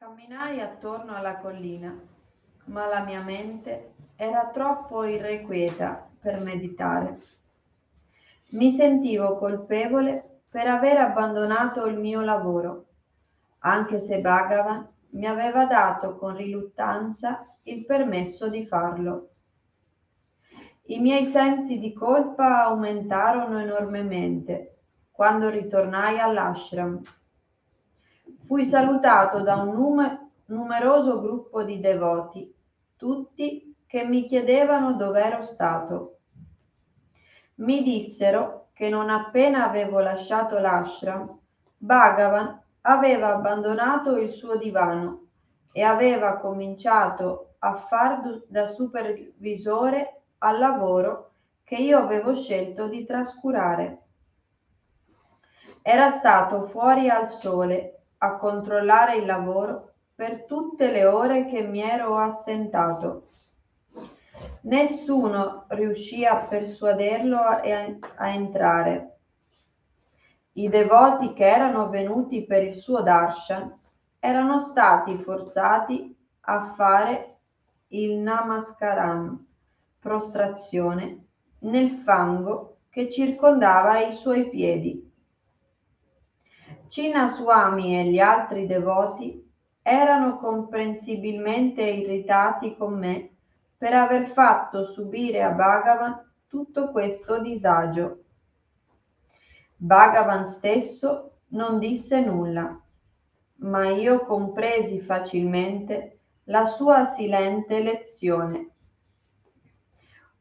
Camminai attorno alla collina, ma la mia mente era troppo irrequieta per meditare. Mi sentivo colpevole per aver abbandonato il mio lavoro, anche se Bhagavan mi aveva dato con riluttanza il permesso di farlo. I miei sensi di colpa aumentarono enormemente quando ritornai all'ashram. Fui salutato da un numeroso gruppo di devoti, tutti che mi chiedevano dov'ero stato. Mi dissero che non appena avevo lasciato l'ashram, Bhagavan aveva abbandonato il suo divano e aveva cominciato a far da supervisore al lavoro che io avevo scelto di trascurare. Era stato fuori al sole a controllare il lavoro per tutte le ore che mi ero assentato. Nessuno riuscì a persuaderlo a entrare. I devoti che erano venuti per il suo darshan erano stati forzati a fare il namaskaram, prostrazione, nel fango che circondava i suoi piedi. Cinnaswami e gli altri devoti erano comprensibilmente irritati con me per aver fatto subire a Bhagavan tutto questo disagio. Bhagavan stesso non disse nulla, ma io compresi facilmente la sua silente lezione.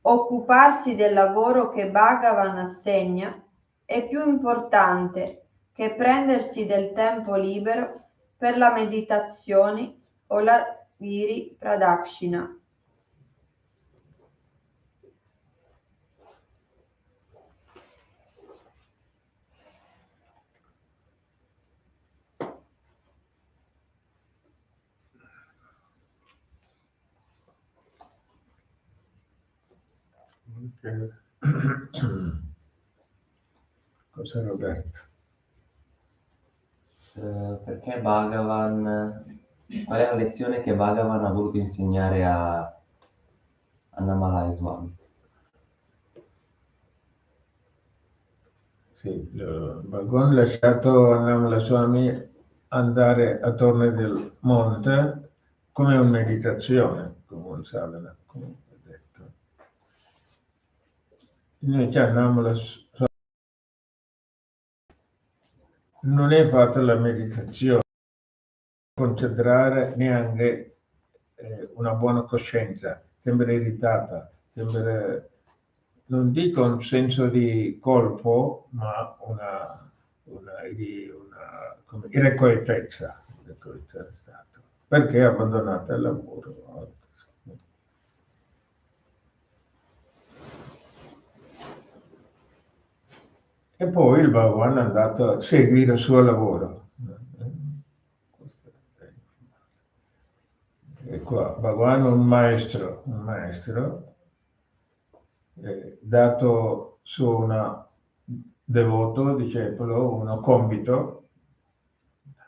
Occuparsi del lavoro che Bhagavan assegna è più importante che prendersi del tempo libero per la meditazione o la giri pradakshina. Cosa Roberto? Perché Bhagavan, qual è la lezione che Bhagavan ha voluto insegnare a Annamalai Swami? Sì, Bhagavan ha lasciato Annamala Swami andare attorno del monte come una meditazione, come un sadhana, come ho detto. Invece Annamala Swami non è fatta la meditazione, concentrare neanche una buona coscienza, sembra irritata, sembra, non dico un senso di colpo, ma una come irrequietezza è stato, perché ha abbandonato il lavoro. E poi il Bhagavan è andato a seguire il suo lavoro. E qua Bhagavan è un maestro dato su un devoto, discepolo, uno compito,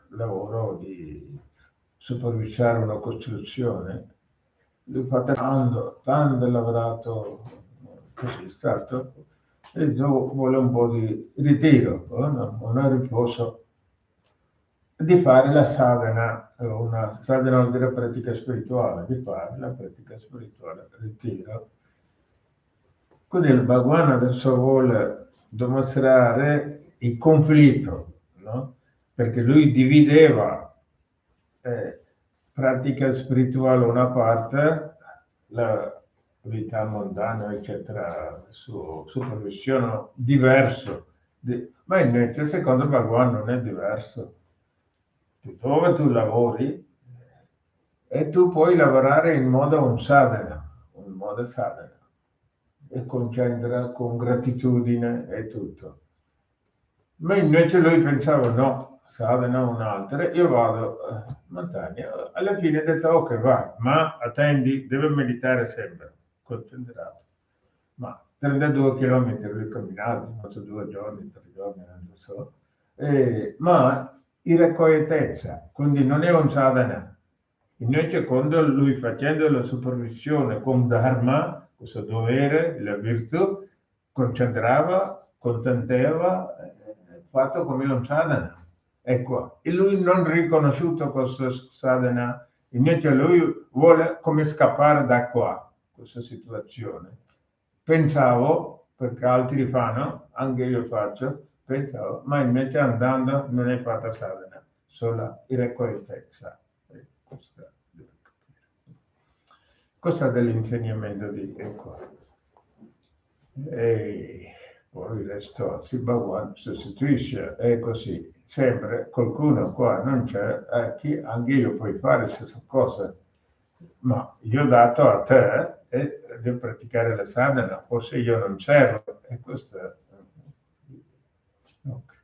lavoro di supervisare una costruzione. Lui fa tanto lavorato, così è stato, e vuole un po' di ritiro, un riposo, di fare la sadhana, una sadhana vuol dire pratica spirituale, di fare la pratica spirituale, ritiro. Quindi il Bhagavan adesso vuole dimostrare il conflitto, no? Perché lui divideva pratica spirituale una parte, la vita mondana, eccetera, su supervisione diverso, ma invece secondo Bhagavan non è diverso. Dove tu lavori e tu puoi lavorare in modo un modo sadhana, e concentra con gratitudine e tutto. Ma invece lui pensava no, sadhana un'altra, io vado in montagna, alla fine ha detto ok vai, ma attendi, deve meditare sempre, concentrato. Ma 32 km lui camminato, ho fatto 2 giorni, 3 giorni, non lo so, ma irrequietezza, quindi non è un sadhana. Invece quando lui facendo la supervisione con dharma, questo dovere, la virtù, concentrava, contenteva, fatto come un sadhana. Ecco, e lui non riconosciuto questo sadhana, invece lui vuole come scappare da qua, questa situazione. Pensavo, perché altri fanno, anche io faccio, pensavo, ma invece andando non è fatta sadhana, solo irrequietezza. Questo è dell'insegnamento di Ecco. E poi il resto si sostituisce, è così. Sempre qualcuno qua non c'è, anche io puoi fare la stessa cosa, ma io ho dato a te e devo praticare la sadhana, forse io non servo, e questo è... Okay.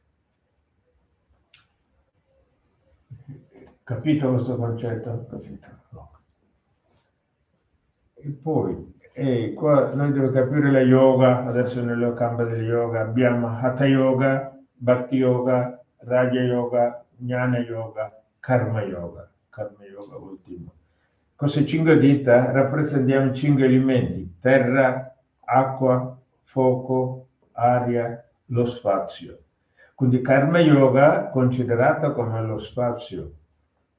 Capito questo concetto? Capito. E poi, qua noi dobbiamo capire la yoga, adesso nel campo del yoga abbiamo Hatha Yoga, Bhakti Yoga, Raja Yoga, Jnana Yoga, Karma Yoga ultimo. Queste 5 dita rappresentiamo 5 elementi: terra, acqua, fuoco, aria, lo spazio. Quindi Karma Yoga considerato come lo spazio.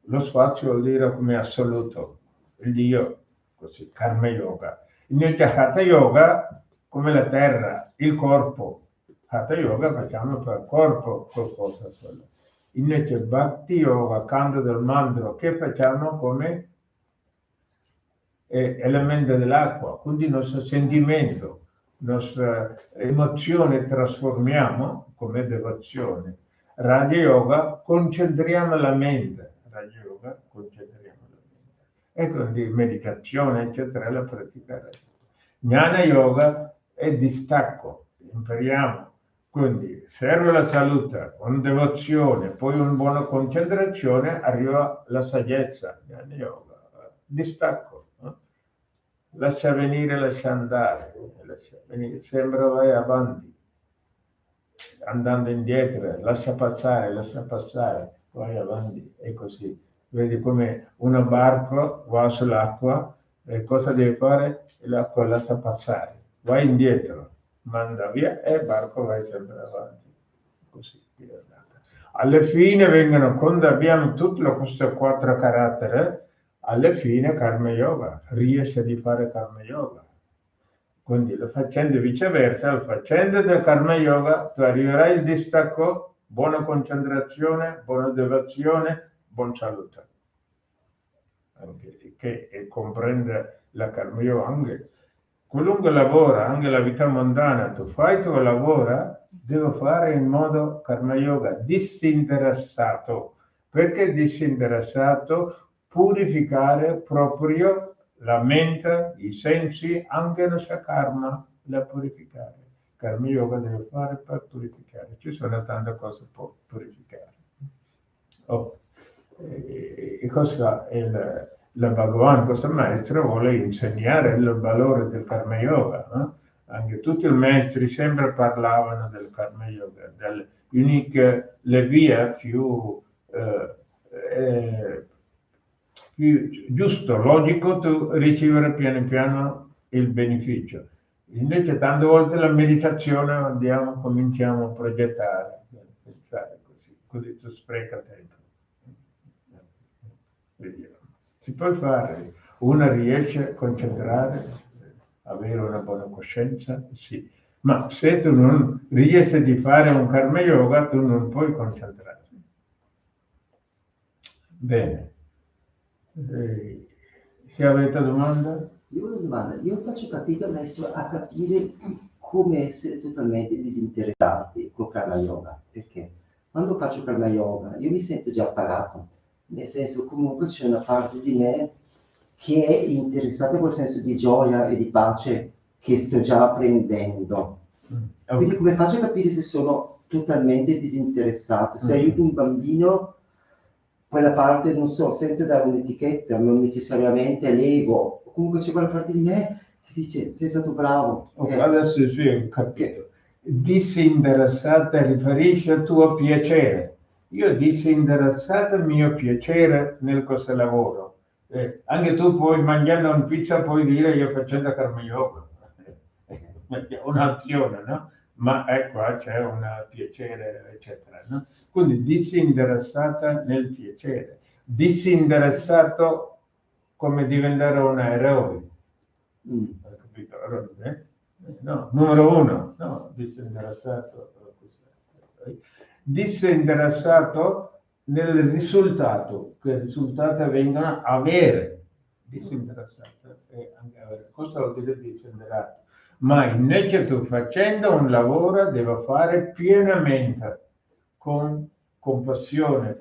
Lo spazio vuol dire come assoluto, il Dio, così, Karma Yoga. Invece Hatha Yoga come la terra, il corpo. Hatha Yoga facciamo per il corpo qualcosa solo. Invece Bhakti Yoga, canto del mantra, che facciamo come elemento dell'acqua, quindi il nostro sentimento, la nostra emozione trasformiamo come devozione. Raja Yoga concentriamo la mente. E quindi meditazione, eccetera, la praticare. Jnana Yoga è distacco, impariamo. Quindi serve la salute, con devozione, poi una buona concentrazione, arriva la saggezza. Jnana Yoga, distacco. No? Lascia venire, lascia andare. Sembra vai avanti, andando indietro, lascia passare, vai avanti, e così. Vedi come un barco va sull'acqua e cosa deve fare? L'acqua lascia passare, vai indietro, manda via e il barco va sempre avanti. Così. Alla fine vengono, quando abbiamo tutti questi 4 caratteri, alla fine Karma Yoga, riesce a fare Karma Yoga. Quindi lo facendo viceversa, lo facendo del Karma Yoga, tu arriverai al distacco, buona concentrazione, buona devozione, buon salute. Anche, che comprende la Karma Yoga anche. Qualunque lavora, anche la vita mondana, tu fai tuo lavoro, devo fare in modo Karma Yoga disinteressato. Perché disinteressato? Purificare proprio la mente, i sensi, anche la sua karma, la purificare. Karma Yoga deve fare per purificare. Ci sono tante cose per purificare. E cosa è la Bhagavan, questo maestro, vuole insegnare il valore del Karma Yoga. No? Anche tutti i maestri sempre parlavano del Karma Yoga, le vie più giusto, logico, tu ricevere piano piano il beneficio. Invece tante volte la meditazione cominciamo a progettare, pensare così tu spreca tempo. Vediamo. Si può fare, uno riesce a concentrare, avere una buona coscienza, sì, ma se tu non riesci a fare un Karma Yoga, tu non puoi concentrarti. Bene. Se avete domanda? Io ho una domanda, io faccio fatica, maestro, a capire come essere totalmente disinteressati con Karma Yoga, perché quando faccio Karma Yoga io mi sento già pagato, nel senso comunque c'è una parte di me che è interessata col senso di gioia e di pace che sto già apprendendo. Okay. Quindi come faccio a capire se sono totalmente disinteressato? Se aiuto un bambino, quella parte, non so, senza dare un'etichetta, non necessariamente l'ego, comunque c'è quella parte di me che dice sei stato bravo. Okay. Adesso sì, ho capito. Disinteressata riferisce al tuo piacere. io disinteressato mio piacere nel cosa lavoro. Anche tu puoi mangiando una pizza, puoi dire io facendo karma yoga, è un'azione, no? Ma qua c'è un piacere, eccetera, no? Quindi disinteressata nel piacere, disinteressato come diventare un eroe. Hai capito? No, numero uno, no, disinteressato. Disinteressato nel risultato, che il risultato venga a avere, disinteressato e anche avere. Cosa vuol dire disinteressato? Ma invece tu facendo un lavoro devi fare pienamente, con passione,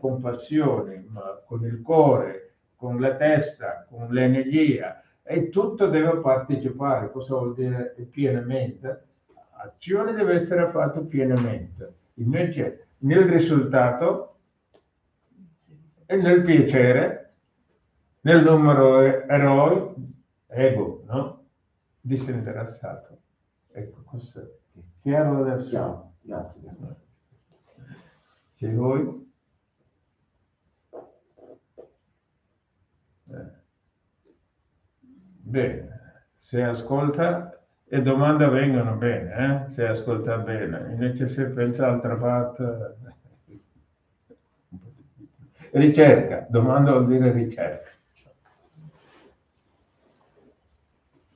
ma con il cuore, con la testa, con l'energia, e tutto deve partecipare. Cosa vuol dire pienamente? L'azione deve essere fatta pienamente. Invece nel risultato e nel piacere, nel numero eroe, ego, no? Disinteressato. Ecco, questo è chiaro adesso? Chiaro, grazie. Se voi... Bene, se ascolta e domande vengono bene, se ascolta bene, invece se pensa altra parte... Ricerca, domanda vuol dire ricerca.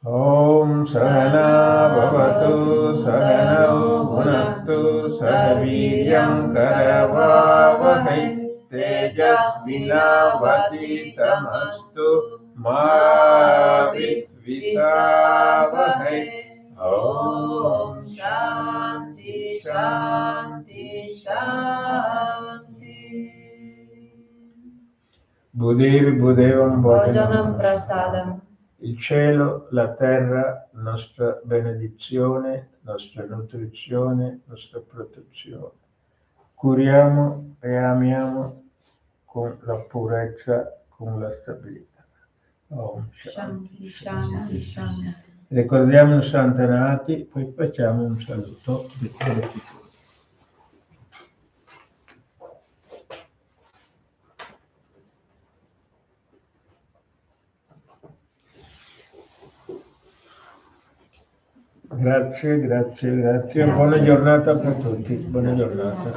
Om Sahana Bhavatu Sahanau Bhunaktu Sahaviryam Karavavahai Tejasvinavaditamastu Ma Vidvisavahai. Om Shanti Shanti Shanti. Budevi Budevam Bhojanam Prasadam. Il cielo, la terra, nostra benedizione, nostra nutrizione, nostra protezione. Curiamo e amiamo con la purezza, con la stabilità. Om Shanti Shanti Shanti. Ricordiamo i santenati, poi facciamo un saluto di beneficenza. Grazie. Buona giornata per tutti. Buona giornata.